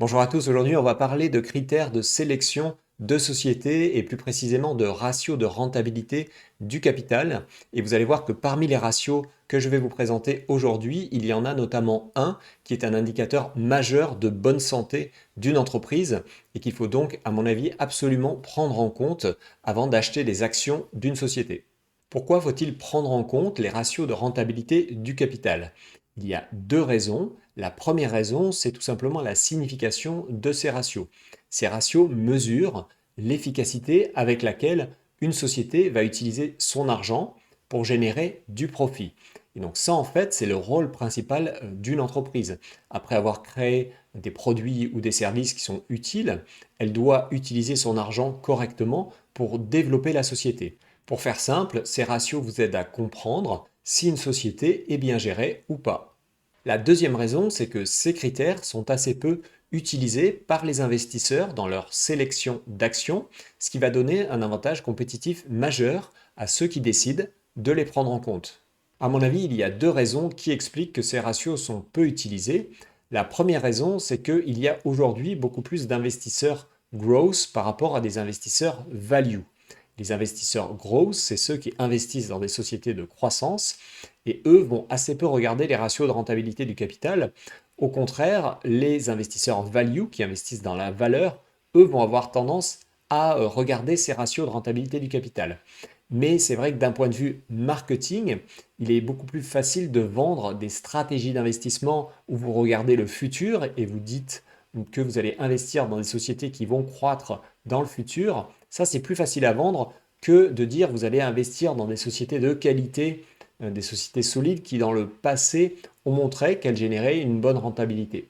Bonjour à tous, aujourd'hui on va parler de critères de sélection de sociétés et plus précisément de ratios de rentabilité du capital. Et vous allez voir que parmi les ratios que je vais vous présenter aujourd'hui, il y en a notamment un qui est un indicateur majeur de bonne santé d'une entreprise et qu'il faut donc, à mon avis, absolument prendre en compte avant d'acheter des actions d'une société. Pourquoi faut-il prendre en compte les ratios de rentabilité du capital? Il y a deux raisons. La première raison, c'est tout simplement la signification de ces ratios. Ces ratios mesurent l'efficacité avec laquelle une société va utiliser son argent pour générer du profit. Et donc ça, en fait, c'est le rôle principal d'une entreprise. Après avoir créé des produits ou des services qui sont utiles, elle doit utiliser son argent correctement pour développer la société. Pour faire simple, ces ratios vous aident à comprendre si une société est bien gérée ou pas. La deuxième raison, c'est que ces critères sont assez peu utilisés par les investisseurs dans leur sélection d'actions, ce qui va donner un avantage compétitif majeur à ceux qui décident de les prendre en compte. À mon avis, il y a deux raisons qui expliquent que ces ratios sont peu utilisés. La première raison, c'est qu'il y a aujourd'hui beaucoup plus d'investisseurs growth par rapport à des investisseurs value. Les investisseurs growth, c'est ceux qui investissent dans des sociétés de croissance et eux vont assez peu regarder les ratios de rentabilité du capital. Au contraire, les investisseurs value qui investissent dans la valeur, eux vont avoir tendance à regarder ces ratios de rentabilité du capital. Mais c'est vrai que d'un point de vue marketing, il est beaucoup plus facile de vendre des stratégies d'investissement où vous regardez le futur et vous dites que vous allez investir dans des sociétés qui vont croître dans le futur. Ça, c'est plus facile à vendre que de dire vous allez investir dans des sociétés de qualité, des sociétés solides qui dans le passé ont montré qu'elles généraient une bonne rentabilité.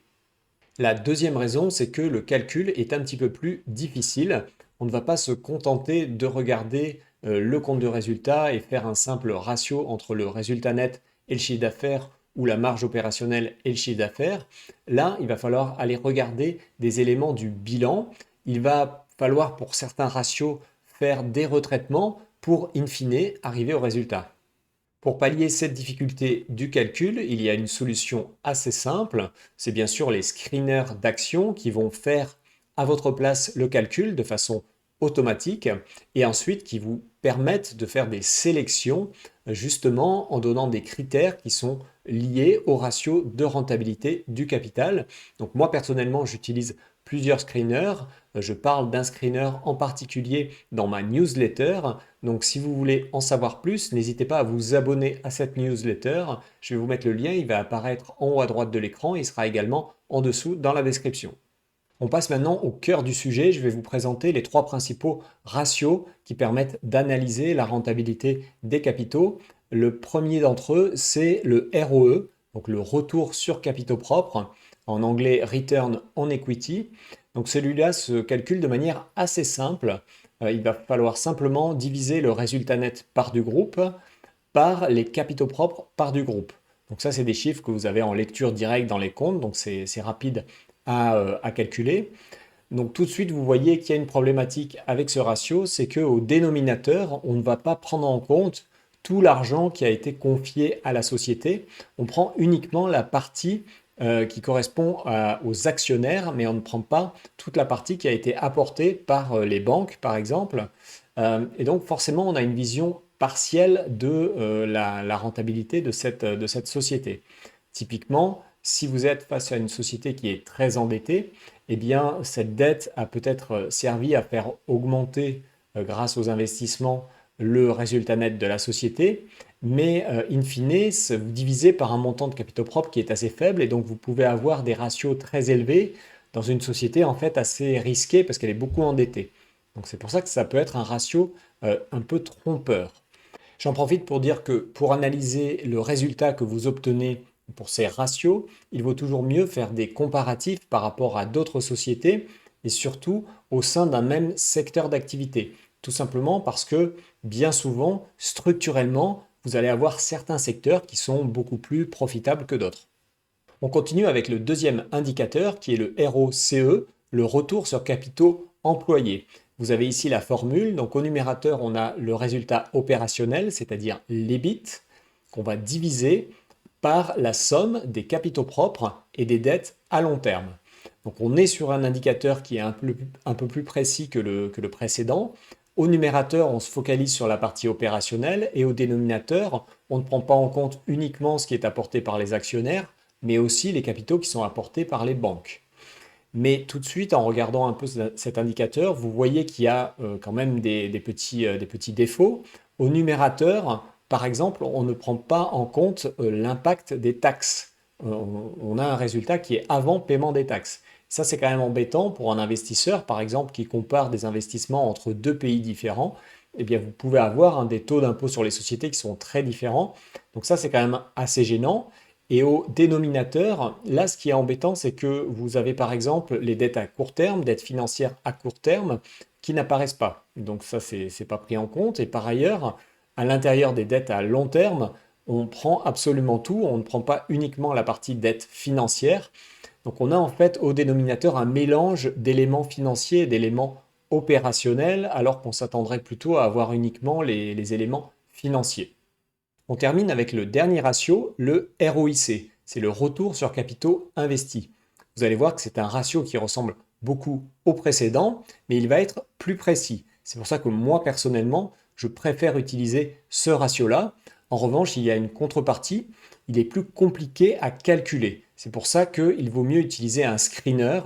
La deuxième raison, c'est que le calcul est un petit peu plus difficile. On ne va pas se contenter de regarder le compte de résultat et faire un simple ratio entre le résultat net et le chiffre d'affaires ou la marge opérationnelle et le chiffre d'affaires. Là, il va falloir aller regarder des éléments du bilan. Il va falloir pour certains ratios faire des retraitements pour, in fine, arriver au résultat. Pour pallier cette difficulté du calcul, il y a une solution assez simple. C'est bien sûr les screeners d'actions qui vont faire à votre place le calcul de façon automatique et ensuite qui vous permettent de faire des sélections justement en donnant des critères qui sont liés au ratio de rentabilité du capital. Donc moi personnellement, j'utilise plusieurs screeners. Je parle d'un screener en particulier dans ma newsletter. Donc si vous voulez en savoir plus, n'hésitez pas à vous abonner à cette newsletter. Je vais vous mettre le lien, il va apparaître en haut à droite de l'écran, il sera également en dessous dans la description. On passe maintenant au cœur du sujet. Je vais vous présenter les trois principaux ratios qui permettent d'analyser la rentabilité des capitaux. Le premier d'entre eux, c'est le ROE, donc le retour sur capitaux propres, en anglais Return on Equity. Donc celui-là se calcule de manière assez simple. Il va falloir simplement diviser le résultat net par du groupe par les capitaux propres par du groupe. Donc ça, c'est des chiffres que vous avez en lecture directe dans les comptes, donc c'est rapide à calculer. Donc tout de suite, vous voyez qu'il y a une problématique avec ce ratio, c'est qu'au dénominateur, on ne va pas prendre en compte tout l'argent qui a été confié à la société. On prend uniquement la partie qui correspond aux actionnaires, mais on ne prend pas toute la partie qui a été apportée par les banques, par exemple. Et donc forcément, on a une vision partielle de la rentabilité de cette société. Typiquement, si vous êtes face à une société qui est très endettée, eh bien, cette dette a peut-être servi à faire augmenter, grâce aux investissements, le résultat net de la société, mais in fine, vous divisez par un montant de capitaux propres qui est assez faible et donc vous pouvez avoir des ratios très élevés dans une société en fait assez risquée parce qu'elle est beaucoup endettée. Donc c'est pour ça que ça peut être un ratio un peu trompeur. J'en profite pour dire que pour analyser le résultat que vous obtenez pour ces ratios, il vaut toujours mieux faire des comparatifs par rapport à d'autres sociétés et surtout au sein d'un même secteur d'activité. Tout simplement parce que bien souvent, structurellement, vous allez avoir certains secteurs qui sont beaucoup plus profitables que d'autres. On continue avec le deuxième indicateur qui est le ROCE, le retour sur capitaux employés. Vous avez ici la formule, donc au numérateur on a le résultat opérationnel, c'est-à-dire l'EBIT, qu'on va diviser par la somme des capitaux propres et des dettes à long terme. Donc on est sur un indicateur qui est un peu plus précis que le précédent. Au numérateur, on se focalise sur la partie opérationnelle et au dénominateur, on ne prend pas en compte uniquement ce qui est apporté par les actionnaires, mais aussi les capitaux qui sont apportés par les banques. Mais tout de suite, en regardant un peu cet indicateur, vous voyez qu'il y a quand même des petits défauts. Au numérateur, par exemple, on ne prend pas en compte l'impact des taxes. On a un résultat qui est avant paiement des taxes. Ça, c'est quand même embêtant pour un investisseur, par exemple, qui compare des investissements entre deux pays différents. Eh bien, vous pouvez avoir des taux d'impôt sur les sociétés qui sont très différents. Donc ça, c'est quand même assez gênant. Et au dénominateur, là, ce qui est embêtant, c'est que vous avez par exemple les dettes à court terme, dettes financières à court terme, qui n'apparaissent pas. Donc ça, c'est pas pris en compte. Et par ailleurs, à l'intérieur des dettes à long terme, on prend absolument tout. On ne prend pas uniquement la partie dette financière. Donc on a en fait au dénominateur un mélange d'éléments financiers et d'éléments opérationnels, alors qu'on s'attendrait plutôt à avoir uniquement les éléments financiers. On termine avec le dernier ratio, le ROIC. C'est le retour sur capitaux investis. Vous allez voir que c'est un ratio qui ressemble beaucoup au précédent, mais il va être plus précis. C'est pour ça que moi, personnellement, je préfère utiliser ce ratio-là. En revanche, il y a une contrepartie. Il est plus compliqué à calculer. C'est pour ça qu'il vaut mieux utiliser un screener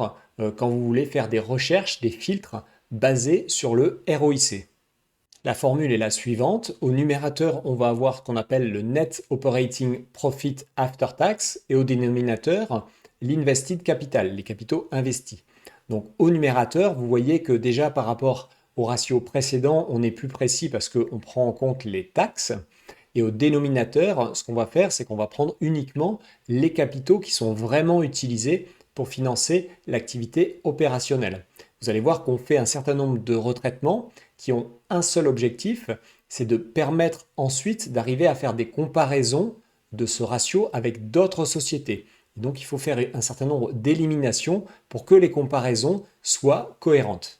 quand vous voulez faire des recherches, des filtres basés sur le ROIC. La formule est la suivante. Au numérateur, on va avoir ce qu'on appelle le Net Operating Profit After Tax et au dénominateur, l'Invested Capital, les capitaux investis. Donc au numérateur, vous voyez que déjà par rapport au ratio précédent, on est plus précis parce qu'on prend en compte les taxes. Et au dénominateur, ce qu'on va faire, c'est qu'on va prendre uniquement les capitaux qui sont vraiment utilisés pour financer l'activité opérationnelle. Vous allez voir qu'on fait un certain nombre de retraitements qui ont un seul objectif, c'est de permettre ensuite d'arriver à faire des comparaisons de ce ratio avec d'autres sociétés. Et donc il faut faire un certain nombre d'éliminations pour que les comparaisons soient cohérentes.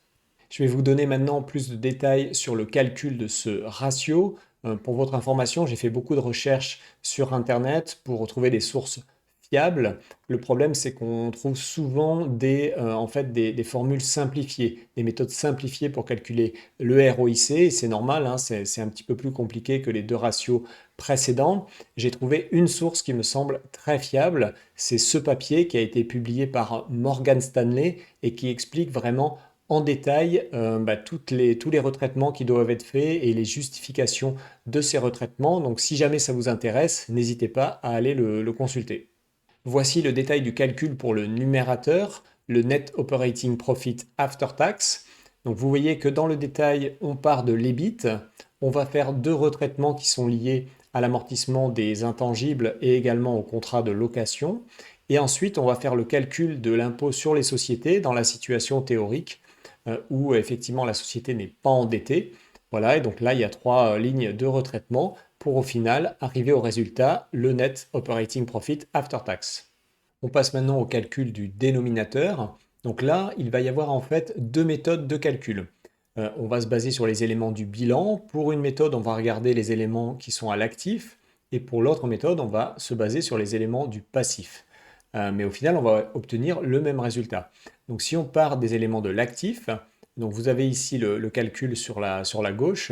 Je vais vous donner maintenant plus de détails sur le calcul de ce ratio. Pour votre information, j'ai fait beaucoup de recherches sur Internet pour retrouver des sources fiables. Le problème, c'est qu'on trouve souvent en fait des formules simplifiées, des méthodes simplifiées pour calculer le ROIC. Et c'est normal, hein, c'est un petit peu plus compliqué que les deux ratios précédents. J'ai trouvé une source qui me semble très fiable. C'est ce papier qui a été publié par Morgan Stanley et qui explique vraiment en détail tous les retraitements qui doivent être faits et les justifications de ces retraitements. Donc si jamais ça vous intéresse, n'hésitez pas à aller le consulter. Voici le détail du calcul pour le numérateur, le Net Operating Profit After Tax. Donc vous voyez que dans le détail, on part de l'EBIT. On va faire deux retraitements qui sont liés à l'amortissement des intangibles et également au contrat de location. Et ensuite, on va faire le calcul de l'impôt sur les sociétés dans la situation théorique où effectivement la société n'est pas endettée. Voilà, et donc là, il y a trois lignes de retraitement pour au final arriver au résultat, le Net Operating Profit After Tax. On passe maintenant au calcul du dénominateur. Donc là, il va y avoir en fait deux méthodes de calcul. On va se baser sur les éléments du bilan. Pour une méthode, on va regarder les éléments qui sont à l'actif. Et pour l'autre méthode, on va se baser sur les éléments du passif. Mais au final, on va obtenir le même résultat. Donc si on part des éléments de l'actif, donc vous avez ici le calcul sur la gauche.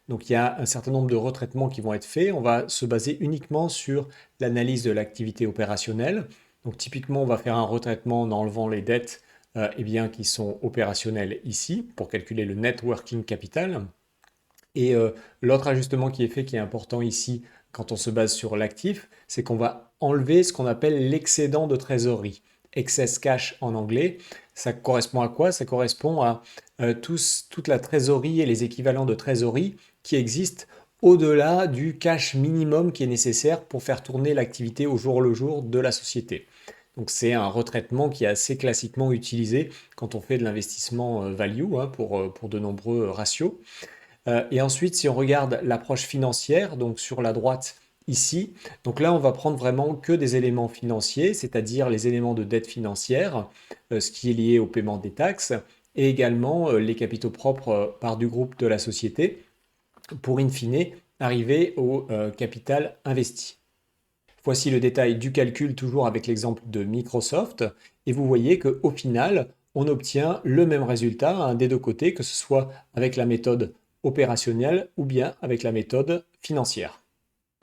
Donc il y a un certain nombre de retraitements qui vont être faits. On va se baser uniquement sur l'analyse de l'activité opérationnelle. Donc typiquement, on va faire un retraitement en enlevant les dettes qui sont opérationnelles ici pour calculer le net working capital. Et l'autre ajustement qui est fait, qui est important ici, quand on se base sur l'actif, c'est qu'on va enlever ce qu'on appelle l'excédent de trésorerie. Excess cash en anglais. Ça correspond à quoi? Ça correspond à toute la trésorerie et les équivalents de trésorerie qui existent au-delà du cash minimum qui est nécessaire pour faire tourner l'activité au jour le jour de la société. Donc c'est un retraitement qui est assez classiquement utilisé quand on fait de l'investissement value pour de nombreux ratios. Et ensuite, si on regarde l'approche financière, donc sur la droite ici, donc là, on va prendre vraiment que des éléments financiers, c'est-à-dire les éléments de dette financière, ce qui est lié au paiement des taxes, et également les capitaux propres par du groupe de la société, pour in fine arriver au capital investi. Voici le détail du calcul, toujours avec l'exemple de Microsoft, et vous voyez qu'au final, on obtient le même résultat hein, des deux côtés, que ce soit avec la méthode opérationnelle ou bien avec la méthode financière.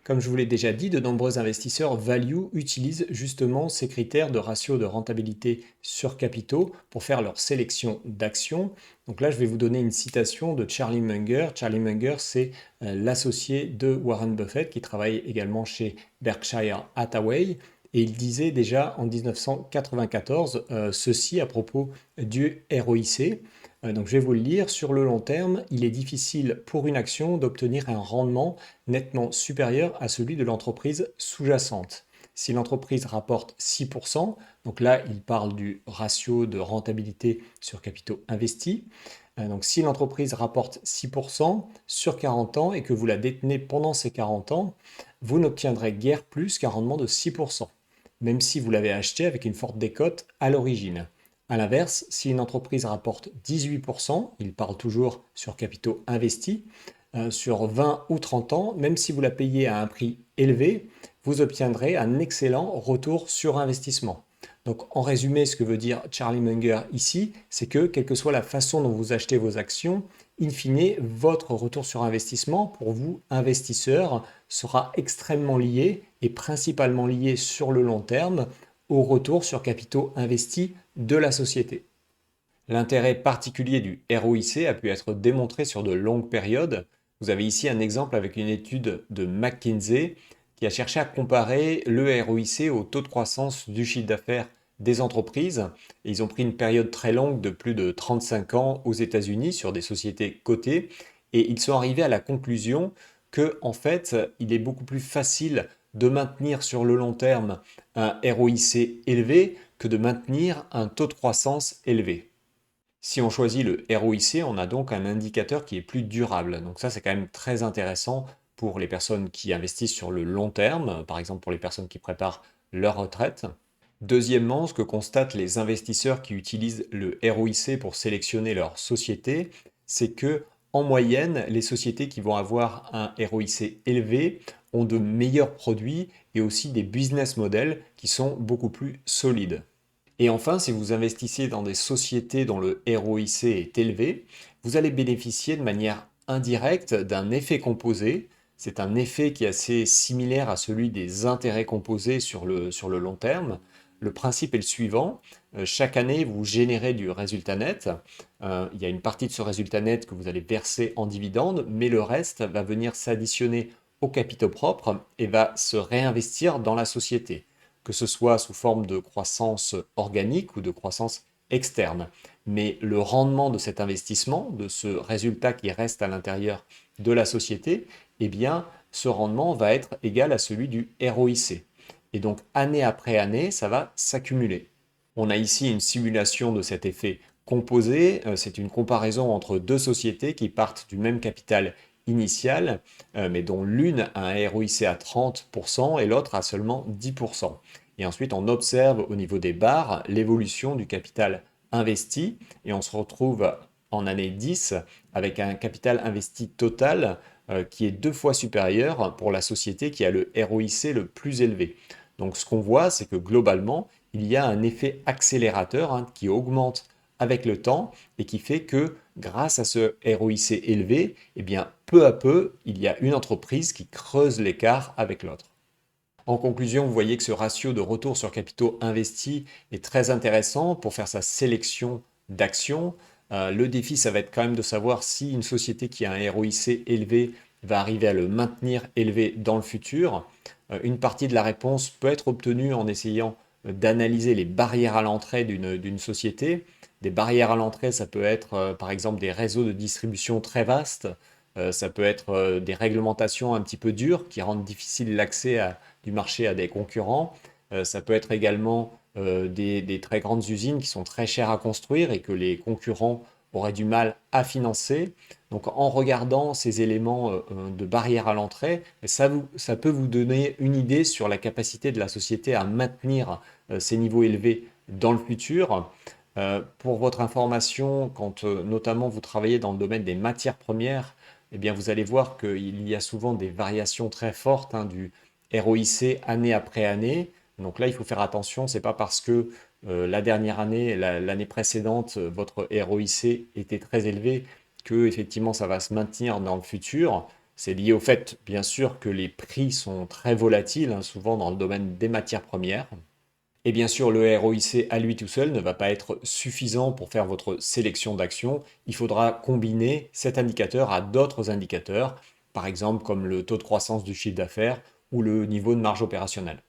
Comme je vous l'ai déjà dit, de nombreux investisseurs value utilisent justement ces critères de ratio de rentabilité sur capitaux pour faire leur sélection d'actions. Donc là, je vais vous donner une citation de Charlie Munger. Charlie Munger, c'est l'associé de Warren Buffett qui travaille également chez Berkshire Hathaway. Et il disait déjà en 1994 ceci à propos du ROIC. Donc je vais vous le lire. Sur le long terme, il est difficile pour une action d'obtenir un rendement nettement supérieur à celui de l'entreprise sous-jacente. Si l'entreprise rapporte 6%, donc là il parle du ratio de rentabilité sur capitaux investis, donc si l'entreprise rapporte 6% sur 40 ans et que vous la détenez pendant ces 40 ans, vous n'obtiendrez guère plus qu'un rendement de 6%, même si vous l'avez acheté avec une forte décote à l'origine. A l'inverse, si une entreprise rapporte 18%, il parle toujours sur capitaux investis, sur 20 ou 30 ans, même si vous la payez à un prix élevé, vous obtiendrez un excellent retour sur investissement. Donc en résumé, ce que veut dire Charlie Munger ici, c'est que quelle que soit la façon dont vous achetez vos actions, in fine, votre retour sur investissement pour vous, investisseurs, sera extrêmement lié et principalement lié sur le long terme au retour sur capitaux investis de la société. L'intérêt particulier du ROIC a pu être démontré sur de longues périodes. Vous avez ici un exemple avec une étude de McKinsey qui a cherché à comparer le ROIC au taux de croissance du chiffre d'affaires des entreprises. Et ils ont pris une période très longue de plus de 35 ans aux États-Unis sur des sociétés cotées et ils sont arrivés à la conclusion que en fait, il est beaucoup plus facile de maintenir sur le long terme un ROIC élevé que de maintenir un taux de croissance élevé. Si on choisit le ROIC, on a donc un indicateur qui est plus durable. Donc ça, c'est quand même très intéressant pour les personnes qui investissent sur le long terme, par exemple pour les personnes qui préparent leur retraite. Deuxièmement, ce que constatent les investisseurs qui utilisent le ROIC pour sélectionner leur société, c'est que en moyenne, les sociétés qui vont avoir un ROIC élevé ont de meilleurs produits et aussi des business models qui sont beaucoup plus solides. Et enfin, si vous investissez dans des sociétés dont le ROIC est élevé, vous allez bénéficier de manière indirecte d'un effet composé. C'est un effet qui est assez similaire à celui des intérêts composés sur le long terme. Le principe est le suivant. Chaque année, vous générez du résultat net. Il y a une partie de ce résultat net que vous allez verser en dividendes, mais le reste va venir s'additionner au capitaux propres et va se réinvestir dans la société, que ce soit sous forme de croissance organique ou de croissance externe. Mais le rendement de cet investissement, de ce résultat qui reste à l'intérieur de la société, eh bien, ce rendement va être égal à celui du ROIC. Et donc, année après année, ça va s'accumuler. On a ici une simulation de cet effet composé. C'est une comparaison entre deux sociétés qui partent du même capital initial, mais dont l'une a un ROIC à 30% et l'autre a seulement 10%. Et ensuite, on observe au niveau des barres l'évolution du capital investi et on se retrouve en année 10 avec un capital investi total qui est 2 fois supérieur pour la société qui a le ROIC le plus élevé. Donc ce qu'on voit, c'est que globalement, il y a un effet accélérateur hein, qui augmente avec le temps et qui fait que grâce à ce ROIC élevé, eh bien, peu à peu, il y a une entreprise qui creuse l'écart avec l'autre. En conclusion, vous voyez que ce ratio de retour sur capitaux investis est très intéressant pour faire sa sélection d'actions. Le défi, ça va être quand même de savoir si une société qui a un ROIC élevé va arriver à le maintenir élevé dans le futur. Une partie de la réponse peut être obtenue en essayant d'analyser les barrières à l'entrée d'une société. Des barrières à l'entrée, ça peut être par exemple des réseaux de distribution très vastes, ça peut être des réglementations un petit peu dures qui rendent difficile l'accès du marché à des concurrents. Ça peut être également des très grandes usines qui sont très chères à construire et que les concurrents auraient du mal à financer. Donc en regardant ces éléments de barrière à l'entrée, ça peut vous donner une idée sur la capacité de la société à maintenir ces niveaux élevés dans le futur. Pour votre information, quand notamment vous travaillez dans le domaine des matières premières, eh bien vous allez voir qu'il y a souvent des variations très fortes hein, ROIC année après année. Donc là, il faut faire attention, c'est pas parce que la dernière année, l'année précédente, votre ROIC était très élevé que effectivement ça va se maintenir dans le futur. C'est lié au fait, bien sûr, que les prix sont très volatiles, hein, souvent dans le domaine des matières premières. Et bien sûr, le ROIC à lui tout seul ne va pas être suffisant pour faire votre sélection d'actions. Il faudra combiner cet indicateur à d'autres indicateurs, par exemple comme le taux de croissance du chiffre d'affaires ou le niveau de marge opérationnelle.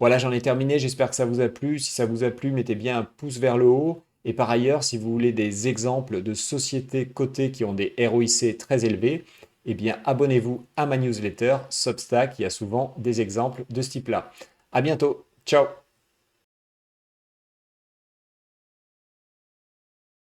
Voilà, j'en ai terminé, j'espère que ça vous a plu. Si ça vous a plu, mettez bien un pouce vers le haut. Et par ailleurs, si vous voulez des exemples de sociétés cotées qui ont des ROIC très élevés, eh bien abonnez-vous à ma newsletter Substack, il y a souvent des exemples de ce type-là. À bientôt, ciao!